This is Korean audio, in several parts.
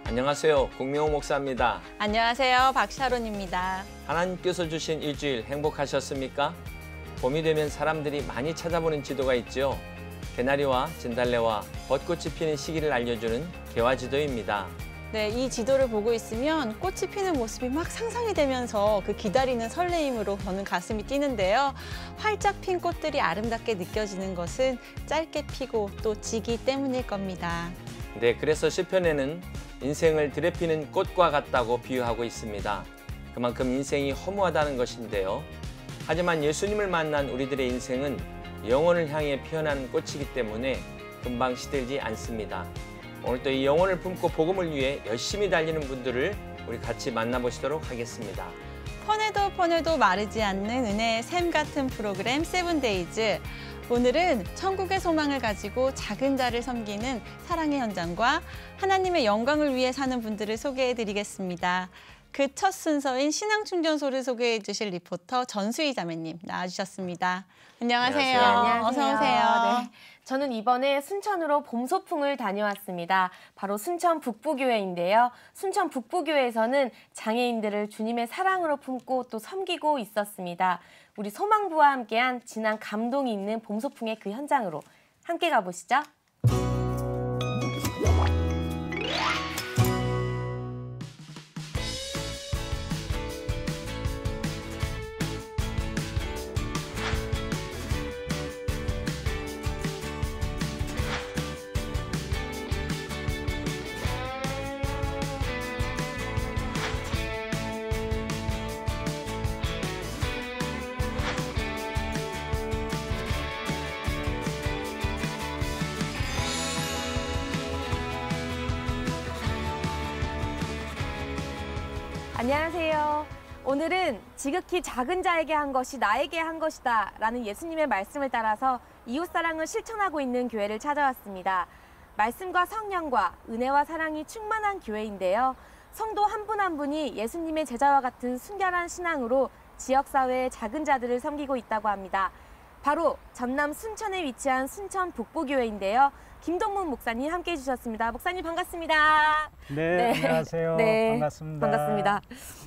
안녕하세요. 국명호 목사입니다. 안녕하세요. 박샤론입니다. 하나님께서 주신 일주일 행복하셨습니까? 봄이 되면 사람들이 많이 찾아보는 지도가 있죠. 개나리와 진달래와 벚꽃이 피는 시기를 알려주는 개화지도입니다. 네, 이 지도를 보고 있으면 꽃이 피는 모습이 막 상상이 되면서 그 기다리는 설레임으로 저는 가슴이 뛰는데요. 활짝 핀 꽃들이 아름답게 느껴지는 것은 짧게 피고 또 지기 때문일 겁니다. 네, 그래서 시편에는 인생을 들에 피는 꽃과 같다고 비유하고 있습니다. 그만큼 인생이 허무하다는 것인데요. 하지만 예수님을 만난 우리들의 인생은 영혼을 향해 피어나는 꽃이기 때문에 금방 시들지 않습니다. 오늘 또 이 영혼을 품고 복음을 위해 열심히 달리는 분들을 우리 같이 만나보시도록 하겠습니다. 퍼내도 마르지 않는 은혜의 샘 같은 프로그램 세븐데이즈. 오늘은 천국의 소망을 가지고 작은 자를 섬기는 사랑의 현장과 하나님의 영광을 위해 사는 분들을 소개해드리겠습니다. 그 첫 순서인 신앙충전소를 소개해 주실 리포터 전수희 자매님 나와주셨습니다. 안녕하세요. 안녕하세요. 어서 오세요. 네. 저는 이번에 순천으로 봄소풍을 다녀왔습니다. 바로 순천 북부교회인데요. 순천 북부교회에서는 장애인들을 주님의 사랑으로 품고 또 섬기고 있었습니다. 우리 소망부와 함께한 진한 감동이 있는 봄소풍의 그 현장으로 함께 가보시죠. 안녕하세요. 오늘은 지극히 작은 자에게 한 것이 나에게 한 것이다 라는 예수님의 말씀을 따라서 이웃사랑을 실천하고 있는 교회를 찾아왔습니다. 말씀과 성령과 은혜와 사랑이 충만한 교회인데요. 성도 한 분 한 분이 예수님의 제자와 같은 순결한 신앙으로 지역사회의 작은 자들을 섬기고 있다고 합니다. 바로 전남 순천에 위치한 순천 북부교회인데요. 김동문 목사님 함께해 주셨습니다. 목사님 반갑습니다. 네, 안녕하세요. 네, 반갑습니다. 반갑습니다.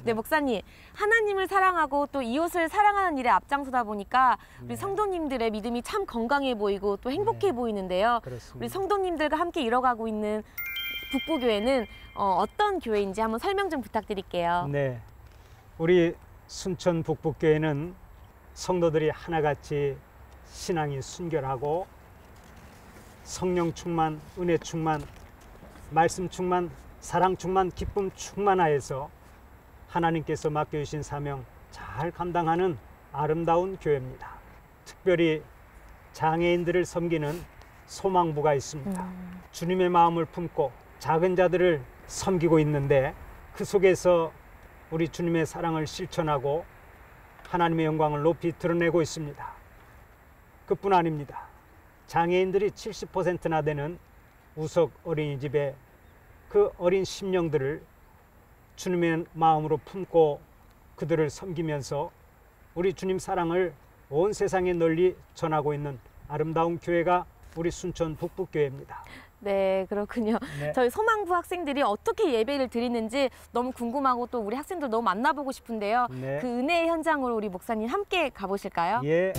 네, 목사님. 하나님을 사랑하고 또 이웃을 사랑하는 일에 앞장서다 보니까 우리 성도님들의 믿음이 참 건강해 보이고 또 행복해 보이는데요. 그렇습니다. 우리 성도님들과 함께 이뤄가고 있는 북부교회는 어떤 교회인지 한번 설명 좀 부탁드릴게요. 네, 우리 순천 북부교회는 성도들이 하나같이 신앙이 순결하고 성령 충만, 은혜 충만, 말씀 충만, 사랑 충만, 기쁨 충만하여서 하나님께서 맡겨주신 사명 잘 감당하는 아름다운 교회입니다. 특별히 장애인들을 섬기는 소망부가 있습니다. 주님의 마음을 품고 작은 자들을 섬기고 있는데 그 속에서 우리 주님의 사랑을 실천하고 하나님의 영광을 높이 드러내고 있습니다. 그뿐 아닙니다. 장애인들이 70%나 되는 우석 어린이집에 그 어린 심령들을 주님의 마음으로 품고 그들을 섬기면서 우리 주님 사랑을 온 세상에 널리 전하고 있는 아름다운 교회가 우리 순천 북부교회입니다. 네, 그렇군요. 네. 저희 소망부 학생들이 어떻게 예배를 드리는지 너무 궁금하고 또 우리 학생들 너무 만나보고 싶은데요. 네. 그 은혜의 현장으로 우리 목사님 함께 가보실까요? 예.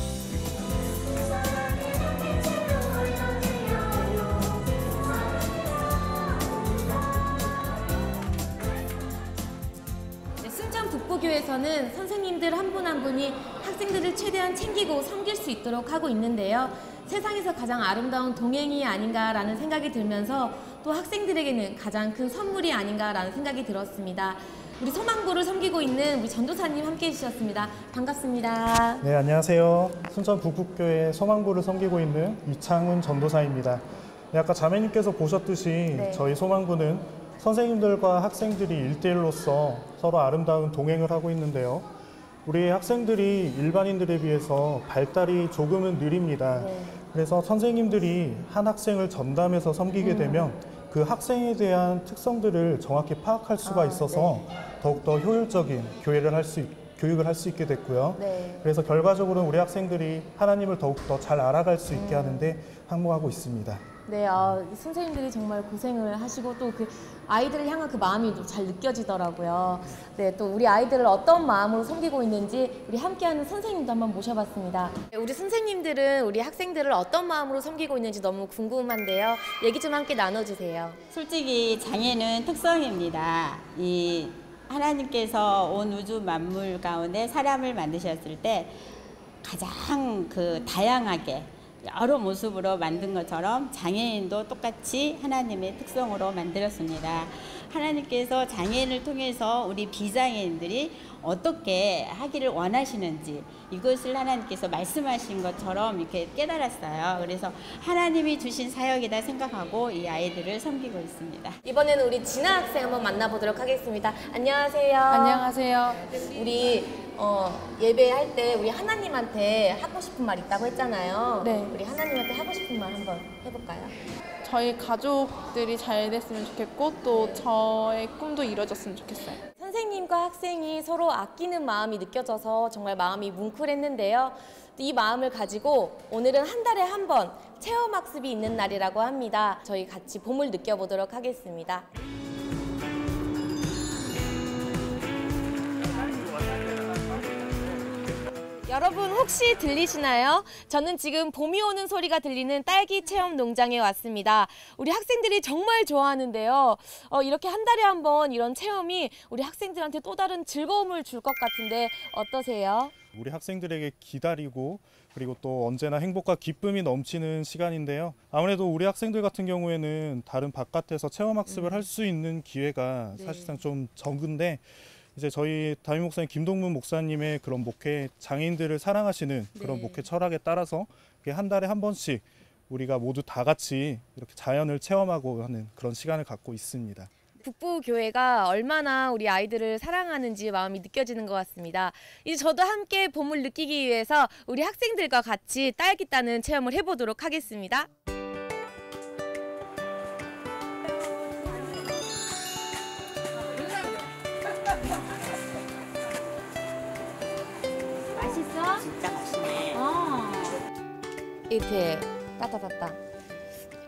순천 북부교회에서는 선생님들 한 분 한 분이 학생들을 최대한 챙기고 섬길 수 있도록 하고 있는데요. 세상에서 가장 아름다운 동행이 아닌가라는 생각이 들면서 또 학생들에게는 가장 큰 선물이 아닌가라는 생각이 들었습니다. 우리 소망부를 섬기고 있는 우리 전도사님 함께해 주셨습니다. 반갑습니다. 네, 안녕하세요. 순천 북부교회 소망부를 섬기고 있는 이창훈 전도사입니다. 네, 아까 자매님께서 보셨듯이 저희 소망부는 선생님들과 학생들이 1대1로서 서로 아름다운 동행을 하고 있는데요. 우리 학생들이 일반인들에 비해서 발달이 조금은 느립니다. 그래서 선생님들이 한 학생을 전담해서 섬기게 되면 그 학생에 대한 특성들을 정확히 파악할 수가 있어서 더욱더 효율적인 교육을 할 수 있게 됐고요. 네. 그래서 결과적으로 우리 학생들이 하나님을 더욱더 잘 알아갈 수 있게 하는데 항목하고 있습니다. 네, 선생님들이 정말 고생을 하시고 또 그 아이들을 향한 그 마음이 또 잘 느껴지더라고요. 네, 또 우리 아이들을 어떤 마음으로 섬기고 있는지 우리 함께하는 선생님도 한번 모셔봤습니다. 우리 선생님들은 우리 학생들을 어떤 마음으로 섬기고 있는지 너무 궁금한데요. 얘기 좀 함께 나눠주세요. 솔직히 장애는 특성입니다. 이 하나님께서 온 우주 만물 가운데 사람을 만드셨을 때 가장 그 다양하게 여러 모습으로 만든 것처럼 장애인도 똑같이 하나님의 특성으로 만들었습니다. 하나님께서 장애인을 통해서 우리 비장애인들이 어떻게 하기를 원하시는지 이것을 하나님께서 말씀하신 것처럼 이렇게 깨달았어요. 그래서 하나님이 주신 사역이다 생각하고 이 아이들을 섬기고 있습니다. 이번에는 우리 진아 학생 한번 만나보도록 하겠습니다. 안녕하세요. 안녕하세요. 우리 예배할 때 우리 하나님한테 하고 싶은 말 있다고 했잖아요. 네. 우리 하나님한테 하고 싶은 말 한번 해볼까요? 저희 가족들이 잘 됐으면 좋겠고 또 저의 꿈도 이루어졌으면 좋겠어요. 선생님과 학생이 서로 아끼는 마음이 느껴져서 정말 마음이 뭉클했는데요. 이 마음을 가지고 오늘은 한 달에 한 번 체험학습이 있는 날이라고 합니다. 저희 같이 봄을 느껴보도록 하겠습니다. 여러분 혹시 들리시나요? 저는 지금 봄이 오는 소리가 들리는 딸기 체험 농장에 왔습니다. 우리 학생들이 정말 좋아하는데요. 이렇게 한 달에 한 번 이런 체험이 우리 학생들한테 또 다른 즐거움을 줄 것 같은데 어떠세요? 우리 학생들에게 기다리고 그리고 또 언제나 행복과 기쁨이 넘치는 시간인데요. 아무래도 우리 학생들 같은 경우에는 다른 바깥에서 체험학습을 할 수 있는 기회가 사실상 좀 적은데 이제 저희 담임 목사님 김동문 목사님의 그런 목회, 장애인들을 사랑하시는 그런 목회 철학에 따라서 한 달에 한 번씩 우리가 모두 다 같이 이렇게 자연을 체험하고 하는 그런 시간을 갖고 있습니다. 북부교회가 얼마나 우리 아이들을 사랑하는지 마음이 느껴지는 것 같습니다. 이제 저도 함께 봄을 느끼기 위해서 우리 학생들과 같이 딸기 따는 체험을 해보도록 하겠습니다. 맛있어? 진짜 맛있네. 이렇게 따따따따.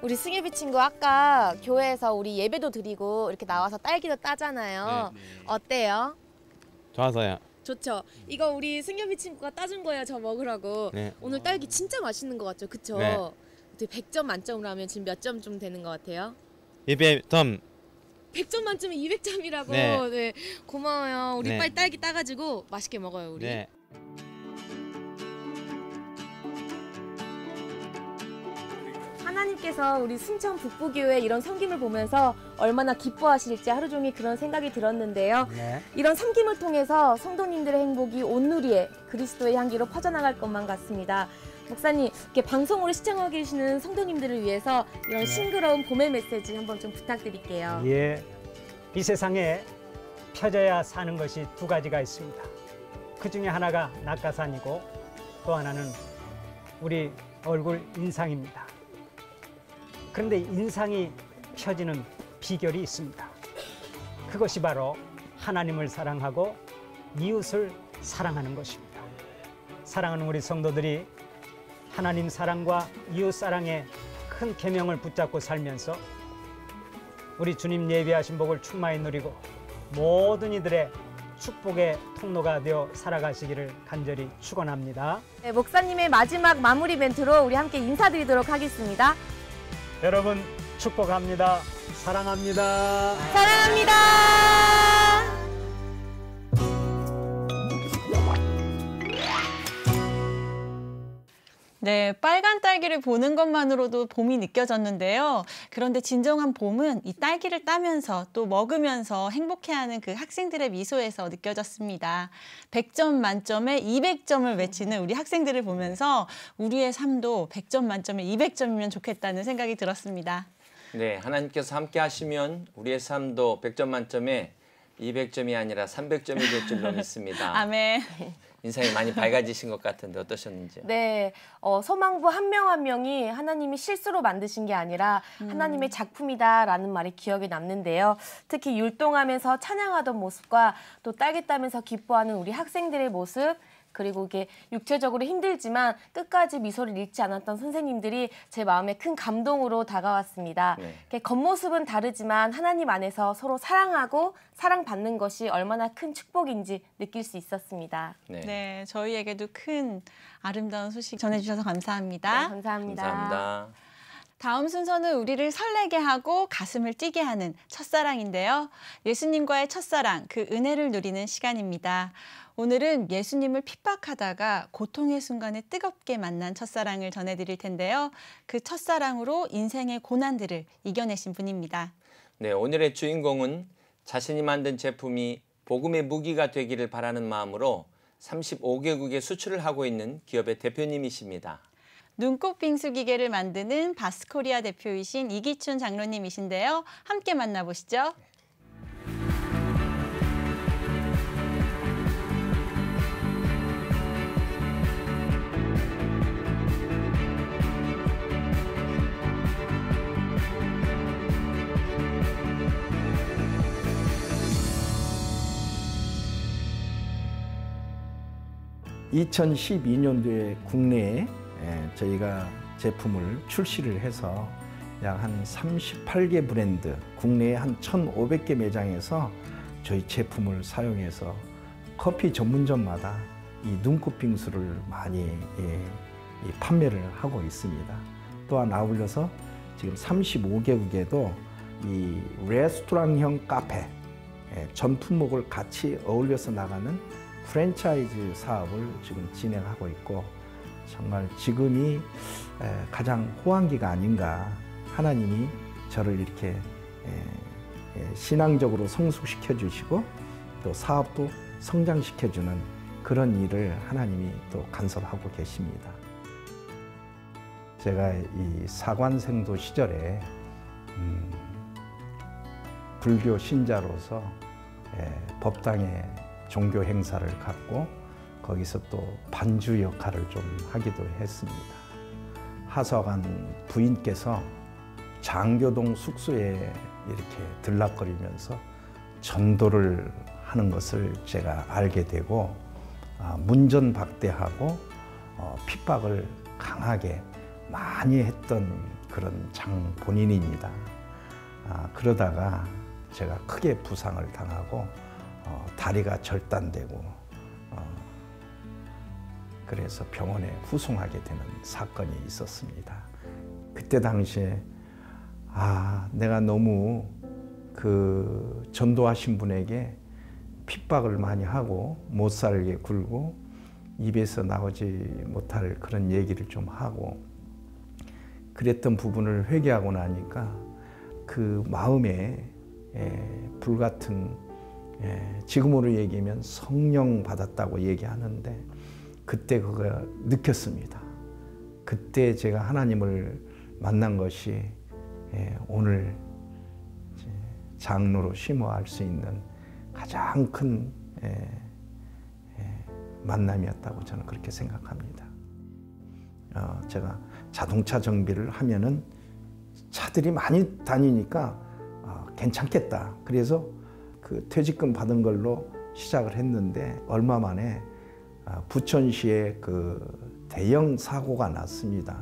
우리 승유비 친구 아까 교회에서 우리 예배도 드리고 이렇게 나와서 딸기도 따잖아요. 네. 어때요? 좋아서요. 좋죠. 이거 우리 승유비 친구가 따준 거예요. 저 먹으라고. 네. 오늘 딸기 진짜 맛있는 것 같죠? 그쵸? 네. 100점 만점으로 하면 지금 몇 점 좀 되는 것 같아요? 200점. 100점 만점에 200점이라고. 네. 네. 고마워요. 우리 네. 빨리 딸기 따가지고 맛있게 먹어요, 우리. 네. 하나님께서 우리 순천 북부교회 이런 섬김을 보면서 얼마나 기뻐하실지 하루 종일 그런 생각이 들었는데요. 네. 이런 섬김을 통해서 성도님들의 행복이 온누리에 그리스도의 향기로 퍼져나갈 것만 같습니다. 목사님, 이렇게 방송으로 시청하고 계시는 성도님들을 위해서 이런 싱그러운 봄의 메시지 한번 좀 부탁드릴게요. 예, 이 세상에 펴져야 사는 것이 두 가지가 있습니다. 그 중에 하나가 낙가산이고 또 하나는 우리 얼굴 인상입니다. 그런데 인상이 펴지는 비결이 있습니다. 그것이 바로 하나님을 사랑하고 이웃을 사랑하는 것입니다. 사랑하는 우리 성도들이 하나님 사랑과 이웃 사랑의 큰 계명을 붙잡고 살면서 우리 주님 예비하신 복을 충만히 누리고 모든 이들의 축복의 통로가 되어 살아가시기를 간절히 축원합니다. 네, 목사님의 마지막 마무리 멘트로 우리 함께 인사드리도록 하겠습니다. 여러분 축복합니다. 사랑합니다. 사랑합니다. 네, 빨간 딸기를 보는 것만으로도 봄이 느껴졌는데요. 그런데 진정한 봄은 이 딸기를 따면서 또 먹으면서 행복해하는 그 학생들의 미소에서 느껴졌습니다. 100점 만점에 200점을 외치는 우리 학생들을 보면서 우리의 삶도 100점 만점에 200점이면 좋겠다는 생각이 들었습니다. 네, 하나님께서 함께 하시면 우리의 삶도 100점 만점에 200점이 아니라 300점이 될 줄로 믿습니다. 아멘. 인상이 많이 밝아지신 것 같은데 어떠셨는지요? 네, 소망부 한 명 한 명이 하나님이 실수로 만드신 게 아니라 하나님의 작품이다라는 말이 기억에 남는데요. 특히 율동하면서 찬양하던 모습과 또 딸기 따면서 기뻐하는 우리 학생들의 모습, 그리고 이게 육체적으로 힘들지만 끝까지 미소를 잃지 않았던 선생님들이 제 마음에 큰 감동으로 다가왔습니다. 네. 겉모습은 다르지만 하나님 안에서 서로 사랑하고 사랑받는 것이 얼마나 큰 축복인지 느낄 수 있었습니다. 네, 저희에게도 큰 아름다운 소식 전해주셔서 감사합니다. 네, 감사합니다. 감사합니다. 다음 순서는 우리를 설레게 하고 가슴을 뛰게 하는 첫사랑인데요. 예수님과의 첫사랑, 그 은혜를 누리는 시간입니다. 오늘은 예수님을 핍박하다가 고통의 순간에 뜨겁게 만난 첫사랑을 전해드릴 텐데요. 그 첫사랑으로 인생의 고난들을 이겨내신 분입니다. 네, 오늘의 주인공은 자신이 만든 제품이 복음의 무기가 되기를 바라는 마음으로 35개국에 수출을 하고 있는 기업의 대표님이십니다. 눈꽃 빙수 기계를 만드는 바스코리아 대표이신 이기춘 장로님이신데요. 함께 만나보시죠. (2012년도에) 국내에 저희가 제품을 출시를 해서 약 한 38개 브랜드, 국내에 한 1,500개 매장에서 저희 제품을 사용해서 커피 전문점마다 이 눈꽃 빙수를 많이 판매를 하고 있습니다. 또한 아울러서 지금 35개국에도 이 레스토랑형 카페, 전 품목을 같이 어울려서 나가는 프랜차이즈 사업을 지금 진행하고 있고, 정말 지금이 가장 호황기가 아닌가. 하나님이 저를 이렇게 신앙적으로 성숙시켜 주시고 또 사업도 성장시켜 주는 그런 일을 하나님이 또 간섭하고 계십니다. 제가 이 사관생도 시절에 불교 신자로서 법당에 종교 행사를 갖고 거기서 또 반주 역할을 좀 하기도 했습니다. 하서간 부인께서 장교동 숙소에 이렇게 들락거리면서 전도를 하는 것을 제가 알게 되고 문전박대하고 핍박을 강하게 많이 했던 그런 장본인입니다. 그러다가 제가 크게 부상을 당하고 다리가 절단되고 그래서 병원에 후송하게 되는 사건이 있었습니다. 그때 당시에 내가 너무 그 전도하신 분에게 핍박을 많이 하고 못 살게 굴고 입에서 나오지 못할 그런 얘기를 좀 하고 그랬던 부분을 회개하고 나니까 그 마음에 불같은, 지금으로 얘기하면 성령 받았다고 얘기하는데 그때 그거 느꼈습니다. 그때 제가 하나님을 만난 것이 오늘 장로로 심어할 수 있는 가장 큰 만남이었다고 저는 그렇게 생각합니다. 제가 자동차 정비를 하면은 차들이 많이 다니니까 괜찮겠다. 그래서 그 퇴직금 받은 걸로 시작을 했는데 얼마 만에 부천시에 그 대형 사고가 났습니다.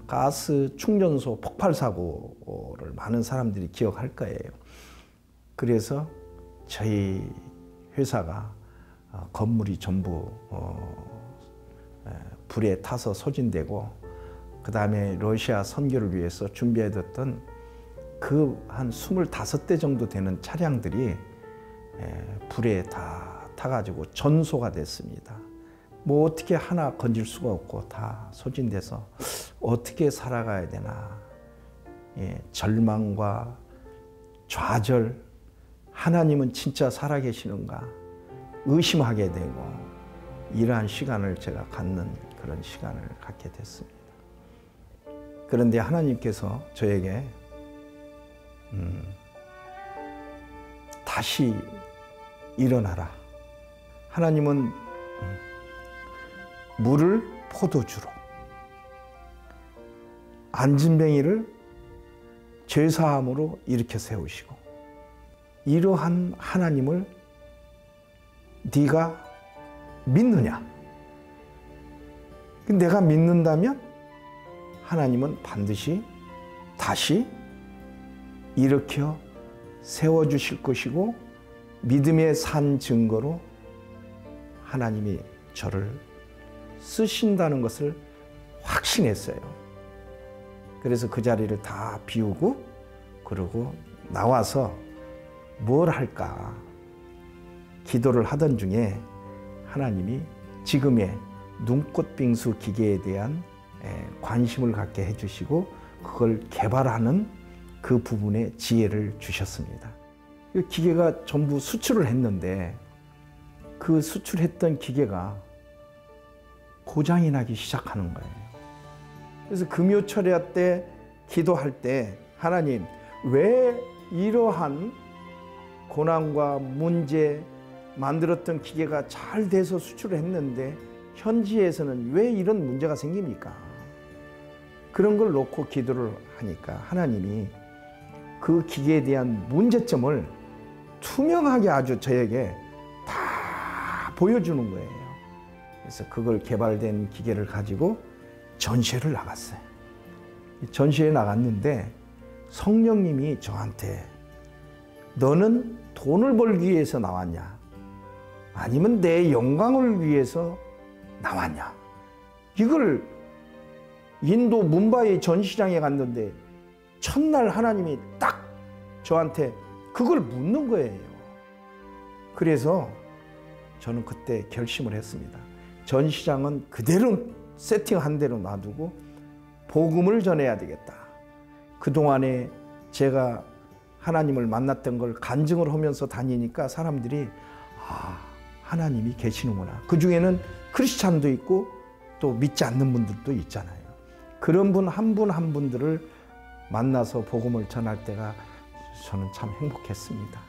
가스 충전소 폭발 사고를 많은 사람들이 기억할 거예요. 그래서 저희 회사가 건물이 전부 불에 타서 소진되고 그 다음에 러시아 선교를 위해서 준비해뒀던 그 한 25대 정도 되는 차량들이 불에 다 타가지고 전소가 됐습니다. 뭐 어떻게 하나 건질 수가 없고 다 소진돼서 어떻게 살아가야 되나, 절망과 좌절, 하나님은 진짜 살아계시는가 의심하게 되고 이러한 시간을 제가 갖는 그런 시간을 갖게 됐습니다. 그런데 하나님께서 저에게 다시 일어나라. 하나님은 물을 포도주로, 안진뱅이를 죄사함으로 일으켜 세우시고, 이러한 하나님을 네가 믿느냐? 내가 믿는다면 하나님은 반드시 다시 일으켜 세워주실 것이고, 믿음의 산 증거로 하나님이 저를 쓰신다는 것을 확신했어요. 그래서 그 자리를 다 비우고 그러고 나와서 뭘 할까 기도를 하던 중에 하나님이 지금의 눈꽃빙수 기계에 대한 관심을 갖게 해주시고 그걸 개발하는 그 부분에 지혜를 주셨습니다. 그 기계가 전부 수출을 했는데 그 수출했던 기계가 고장이 나기 시작하는 거예요. 그래서 금요철야 때 기도할 때 하나님 왜 이러한 고난과 문제 만들었던 기계가 잘 돼서 수출을 했는데 현지에서는 왜 이런 문제가 생깁니까? 그런 걸 놓고 기도를 하니까 하나님이 그 기계에 대한 문제점을 투명하게 아주 저에게 다 보여주는 거예요. 그래서 그걸 개발된 기계를 가지고 전시회를 나갔어요. 전시회에 나갔는데 성령님이 저한테 너는 돈을 벌기 위해서 나왔냐? 아니면 내 영광을 위해서 나왔냐? 이걸 인도 뭄바이 전시장에 갔는데 첫날 하나님이 딱 저한테 그걸 묻는 거예요. 그래서 저는 그때 결심을 했습니다. 전시장은 그대로 세팅한 대로 놔두고 복음을 전해야 되겠다. 그동안에 제가 하나님을 만났던 걸 간증을 하면서 다니니까 사람들이 아, 하나님이 계시는구나. 그중에는 크리스찬도 있고 또 믿지 않는 분들도 있잖아요. 그런 분 한 분 한 분들을 만나서 복음을 전할 때가 저는 참 행복했습니다.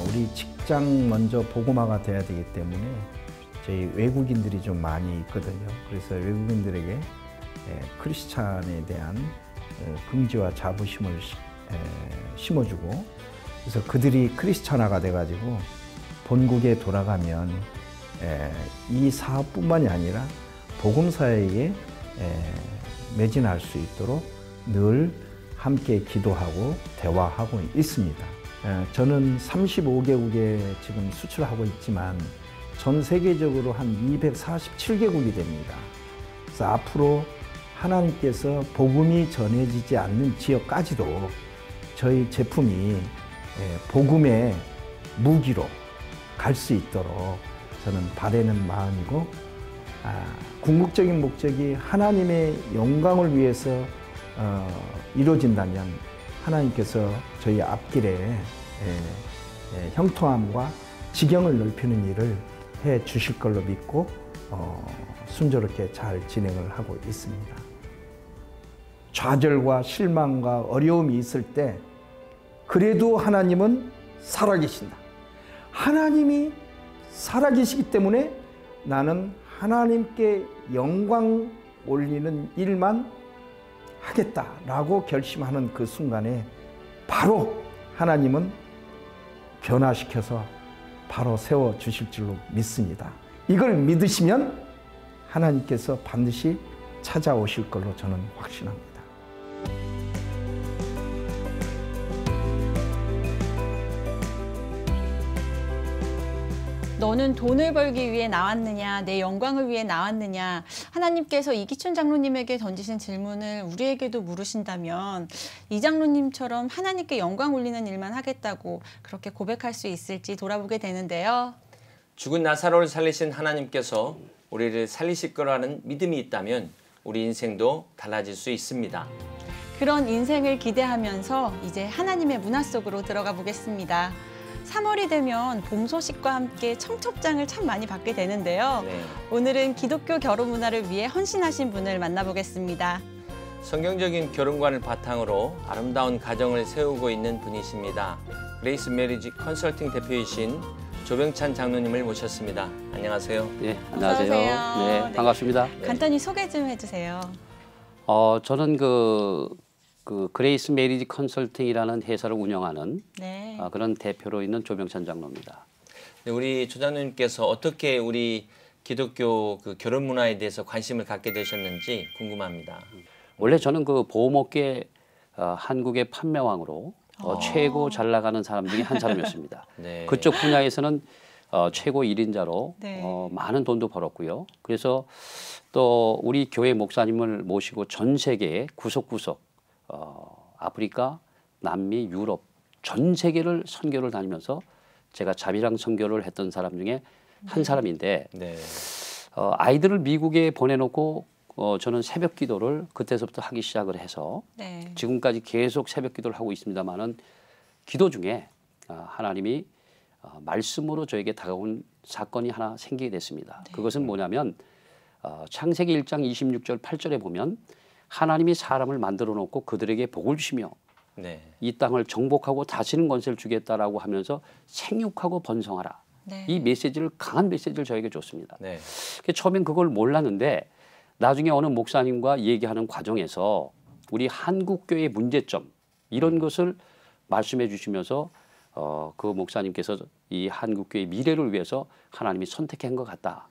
우리 직장 먼저 복음화가 돼야 되기 때문에 저희 외국인들이 좀 많이 있거든요. 그래서 외국인들에게 크리스찬에 대한 긍지와 자부심을 심어주고, 그래서 그들이 크리스찬화가 돼가지고 본국에 돌아가면 이 사업뿐만이 아니라 복음사에게 매진할 수 있도록 늘 함께 기도하고 대화하고 있습니다. 저는 35개국에 지금 수출하고 있지만 전 세계적으로 한 247개국이 됩니다. 그래서 앞으로 하나님께서 복음이 전해지지 않는 지역까지도 저희 제품이 복음의 무기로 갈 수 있도록 저는 바라는 마음이고, 궁극적인 목적이 하나님의 영광을 위해서 이루어진다면 하나님께서 저희 앞길에 형통함과 지경을 넓히는 일을 해 주실 걸로 믿고 순조롭게 잘 진행을 하고 있습니다. 좌절과 실망과 어려움이 있을 때 그래도 하나님은 살아계신다. 하나님이 살아계시기 때문에 나는 하나님께 영광 올리는 일만 하겠다라고 결심하는 그 순간에 바로 하나님은 변화시켜서 바로 세워주실 줄로 믿습니다. 이걸 믿으시면 하나님께서 반드시 찾아오실 걸로 저는 확신합니다. 너는 돈을 벌기 위해 나왔느냐, 내 영광을 위해 나왔느냐, 하나님께서 이기춘 장로님에게 던지신 질문을 우리에게도 물으신다면 이 장로님처럼 하나님께 영광 올리는 일만 하겠다고 그렇게 고백할 수 있을지 돌아보게 되는데요. 죽은 나사로를 살리신 하나님께서 우리를 살리실 거라는 믿음이 있다면 우리 인생도 달라질 수 있습니다. 그런 인생을 기대하면서 이제 하나님의 문화 속으로 들어가 보겠습니다. 3월이 되면 봄 소식과 함께 청첩장을 참 많이 받게 되는데요. 네. 오늘은 기독교 결혼 문화를 위해 헌신하신 분을 만나보겠습니다. 성경적인 결혼관을 바탕으로 아름다운 가정을 세우고 있는 분이십니다. 그레이스 메리지 컨설팅 대표이신 조병찬 장로님을 모셨습니다. 안녕하세요. 네, 안녕하세요. 어서 오세요. 네, 반갑습니다. 간단히 소개 좀 해주세요. 저는 그레이스 메리지 컨설팅이라는 회사를 운영하는 네. 그런 대표로 있는 조병찬 장로입니다. 네, 우리 조 장로님께서 어떻게 우리 기독교 그 결혼 문화에 대해서 관심을 갖게 되셨는지 궁금합니다. 원래 저는 그 보험업계 한국의 판매왕으로 최고 잘 나가는 사람 중에 한 사람이었습니다. 네. 그쪽 분야에서는 최고 1인자로 네. 많은 돈도 벌었고요. 그래서 또 우리 교회 목사님을 모시고 전 세계 구석구석 아프리카, 남미, 유럽 전 세계를 선교를 다니면서 제가 자비랑 선교를 했던 사람 중에 한 사람인데 네. 아이들을 미국에 보내놓고 저는 새벽 기도를 그때서부터 하기 시작을 해서 네. 지금까지 계속 새벽 기도를 하고 있습니다만은 기도 중에 하나님이 말씀으로 저에게 다가온 사건이 하나 생기게 됐습니다. 네. 그것은 뭐냐면 창세기 1장 26절 8절에 보면 하나님이 사람을 만들어 놓고 그들에게 복을 주시며 네. 이 땅을 정복하고 다스리는 권세를 주겠다라고 하면서 생육하고 번성하라. 네. 이 메시지를 강한 메시지를 저에게 줬습니다. 네. 처음엔 그걸 몰랐는데 나중에 어느 목사님과 얘기하는 과정에서 우리 한국교회의 문제점 이런 것을 말씀해 주시면서 그 목사님께서 이 한국교회의 미래를 위해서 하나님이 선택한 것 같다.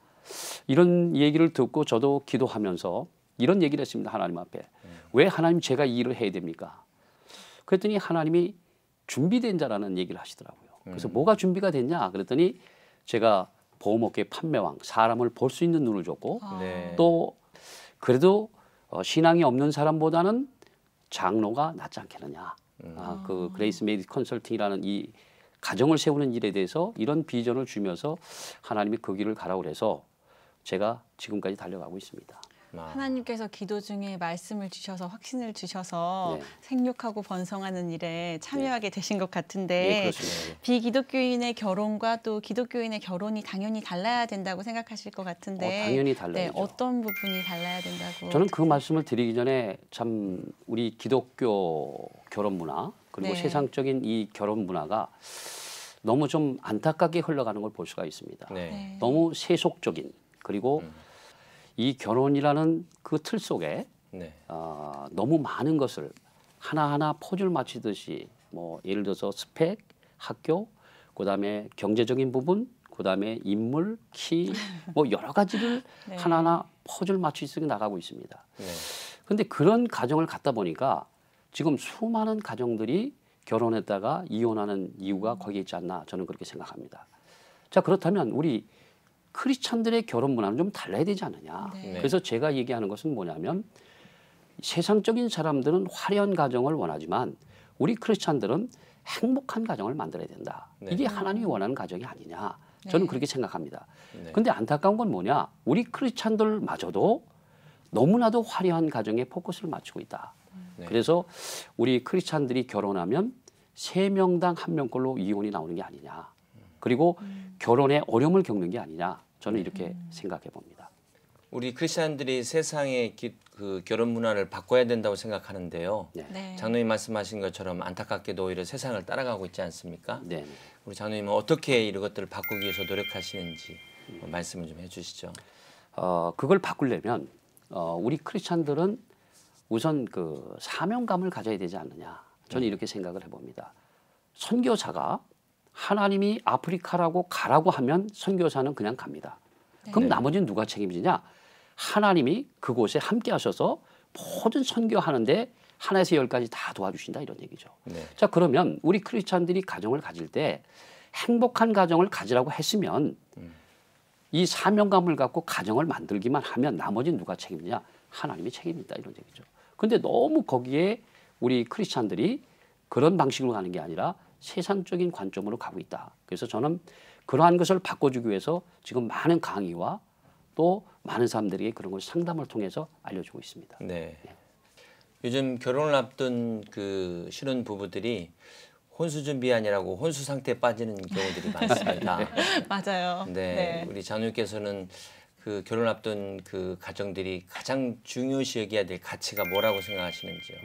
이런 얘기를 듣고 저도 기도하면서 이런 얘기를 했습니다. 하나님 앞에. 왜 하나님 제가 이 일을 해야 됩니까? 그랬더니 하나님이 준비된 자라는 얘기를 하시더라고요. 그래서 뭐가 준비가 됐냐? 그랬더니 제가 보험업계 판매왕, 사람을 볼 수 있는 눈을 줬고 네. 또 그래도 신앙이 없는 사람보다는 장로가 낫지 않겠느냐. 그 그레이스 메디지 컨설팅이라는 이 가정을 세우는 일에 대해서 이런 비전을 주면서 하나님이 그 길을 가라고 그래서 제가 지금까지 달려가고 있습니다. 하나님께서 기도 중에 말씀을 주셔서 확신을 주셔서 네. 생육하고 번성하는 일에 참여하게 되신 것 네, 같은데 그렇습니다. 비기독교인의 결혼과 또 기독교인의 결혼이 당연히 달라야 된다고 생각하실 것 같은데 당연히 달라야죠. 네, 어떤 부분이 달라야 된다고? 저는 그 말씀을 드리기 전에 참 우리 기독교 결혼 문화 그리고 네. 세상적인 이 결혼 문화가 너무 좀 안타깝게 흘러가는 걸 볼 수가 있습니다. 네. 네. 너무 세속적인 그리고 이 결혼이라는 그 틀 속에 네. 너무 많은 것을 하나하나 포즈를 맞추듯이 뭐 예를 들어서 스펙, 학교, 그다음에 경제적인 부분, 그다음에 인물, 키, 뭐 여러 가지를 네. 하나하나 포즈를 맞추듯이 나가고 있습니다. 네. 그런데 그런 가정을 갖다 보니까 지금 수많은 가정들이 결혼했다가 이혼하는 이유가 거기에 있지 않나 저는 그렇게 생각합니다. 자 그렇다면 우리 크리스찬들의 결혼 문화는 좀 달라야 되지 않느냐. 네. 그래서 제가 얘기하는 것은 뭐냐면 세상적인 사람들은 화려한 가정을 원하지만 우리 크리스찬들은 행복한 가정을 만들어야 된다. 네. 이게 하나님이 원하는 가정이 아니냐. 저는 네. 그렇게 생각합니다. 네. 근데 안타까운 건 뭐냐. 우리 크리스찬들마저도 너무나도 화려한 가정에 포커스를 맞추고 있다. 네. 그래서 우리 크리스찬들이 결혼하면 3명당 1명꼴로 이혼이 나오는 게 아니냐. 그리고 결혼에 어려움을 겪는 게 아니냐. 저는 이렇게 생각해 봅니다. 우리 크리스천들이 세상의 그 결혼 문화를 바꿔야 된다고 생각하는데요. 네. 네. 장로님 말씀하신 것처럼 안타깝게도 오히려 세상을 따라가고 있지 않습니까? 네. 우리 장로님은 어떻게 이것들을 바꾸기 위해서 노력하시는지 말씀을 좀 해주시죠. 그걸 바꾸려면 우리 크리스찬들은 우선 그 사명감을 가져야 되지 않느냐. 저는 이렇게 생각을 해봅니다. 선교사가 하나님이 아프리카라고 가라고 하면 선교사는 그냥 갑니다. 그럼 네. 나머지는 누가 책임지냐? 하나님이 그곳에 함께 하셔서 모든 선교하는데 하나에서 10까지 다 도와주신다 이런 얘기죠. 네. 자 그러면 우리 크리스찬들이 가정을 가질 때 행복한 가정을 가지라고 했으면 이 사명감을 갖고 가정을 만들기만 하면 나머지는 누가 책임지냐? 하나님이 책임있다 이런 얘기죠. 근데 너무 거기에 우리 크리스찬들이 그런 방식으로 가는 게 아니라 세상적인 관점으로 가고 있다. 그래서 저는 그러한 것을 바꿔주기 위해서 지금 많은 강의와 또 많은 사람들에게 그런 걸 상담을 통해서 알려주고 있습니다. 네. 요즘 결혼을 앞둔 그 신혼 부부들이 혼수 준비하느라고 혼수 상태에 빠지는 경우들이 많습니다. 맞아요. 네, 우리 장로님께서는 그 결혼 앞둔 그 가정들이 가장 중요시 여겨야 될 가치가 뭐라고 생각하시는지요?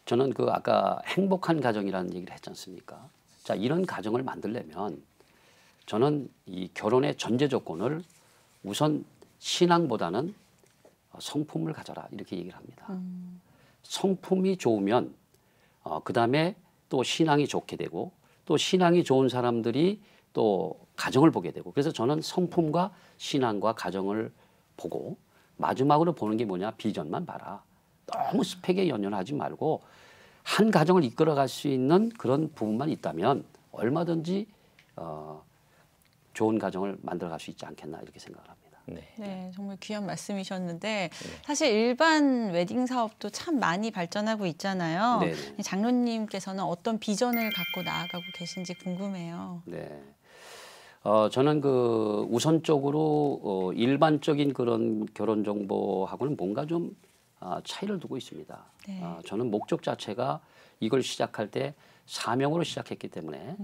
저는 그 아까 행복한 가정이라는 얘기를 했지 않습니까? 자, 이런 가정을 만들려면 저는 이 결혼의 전제 조건을 우선 신앙보다는 성품을 가져라 이렇게 얘기를 합니다. 성품이 좋으면 그 다음에 또 신앙이 좋게 되고 또 신앙이 좋은 사람들이 또 가정을 보게 되고 그래서 저는 성품과 신앙과 가정을 보고 마지막으로 보는 게 뭐냐 비전만 봐라. 너무 스펙에 연연하지 말고 한 가정을 이끌어갈 수 있는 그런 부분만 있다면 얼마든지 좋은 가정을 만들어갈 수 있지 않겠나 이렇게 생각을 합니다. 네, 정말 귀한 말씀이셨는데 사실 일반 웨딩 사업도 참 많이 발전하고 있잖아요. 장로님께서는 어떤 비전을 갖고 나아가고 계신지 궁금해요. 네, 저는 그 우선적으로 일반적인 그런 결혼 정보하고는 뭔가 좀 차이를 두고 있습니다. 저는 목적 자체가 이걸 시작할 때 사명으로 시작했기 때문에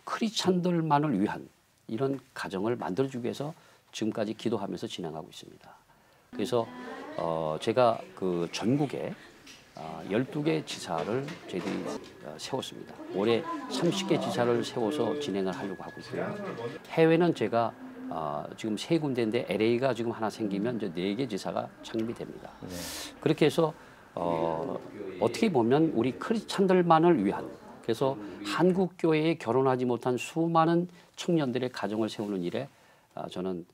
크리스찬들만을 위한 이런 가정을 만들어주기 위해서 지금까지 기도하면서 진행하고 있습니다. 그래서 제가 그 전국에 12개 지사를 저희들이 세웠습니다. 올해 30개 지사를 세워서 진행을 하려고 하고 있고요. 해외는 제가 지금 3군데인데 LA가 지금 하나 생기면 이제 4개 지사가 창립됩니다. 그렇게 해서 어떻게 보면 우리 크리스찬들만을 위한 그래서 한국 교회에 결혼하지 못한 수많은 청년들의 가정을 세우는 일에 저는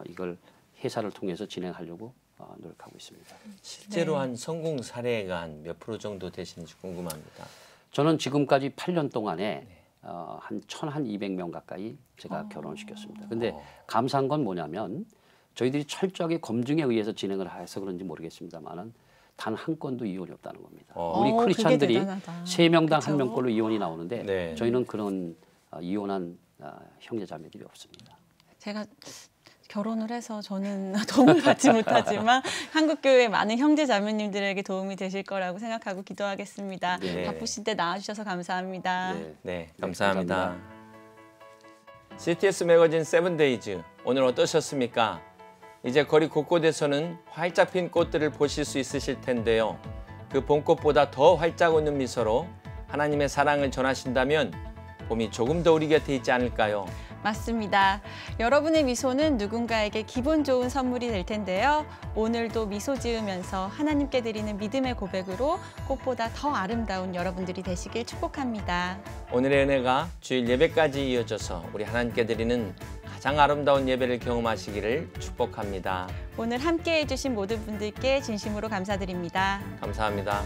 이걸 회사를 통해서 진행하려고 노력하고 있습니다. 실제로 한 성공 사례가 한 몇 프로 정도 되시는지 궁금합니다. 저는 지금까지 8년 동안에 한 1,200명 가까이 제가 결혼을 시켰습니다. 근데 감사한 건 뭐냐면 저희들이 철저하게 검증에 의해서 진행을 해서 그런지 모르겠습니다만은 단 한 건도 이혼이 없다는 겁니다. 우리 크리스찬들이 3명당 1명꼴로 이혼이 나오는데 저희는 그런 이혼한 형제자매들이 없습니다. 제가 결혼을 해서 저는 도움을 받지 못하지만 한국교회 많은 형제자매님들에게 도움이 되실 거라고 생각하고 기도하겠습니다. 바쁘신 때 나와주셔서 감사합니다. 네, 감사합니다. CTS 매거진 세븐데이즈 오늘 어떠셨습니까? 이제 거리 곳곳에서는 활짝 핀 꽃들을 보실 수 있으실 텐데요. 그 봄꽃보다 더 활짝 웃는 미소로 하나님의 사랑을 전하신다면 봄이 조금 더 우리 곁에 있지 않을까요? 맞습니다. 여러분의 미소는 누군가에게 기분 좋은 선물이 될 텐데요. 오늘도 미소 지으면서 하나님께 드리는 믿음의 고백으로 꽃보다 더 아름다운 여러분들이 되시길 축복합니다. 오늘의 은혜가 주일 예배까지 이어져서 우리 하나님께 드리는 가장 아름다운 예배를 경험하시기를 축복합니다. 오늘 함께해 주신 모든 분들께 진심으로 감사드립니다. 감사합니다.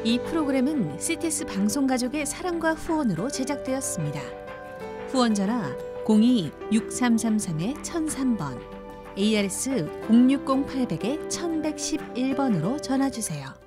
이 프로그램은 CTS 방송가족의 사랑과 후원으로 제작되었습니다. 후원 전화 02-6333-1003번, ARS 060-800-1111번으로 전화주세요.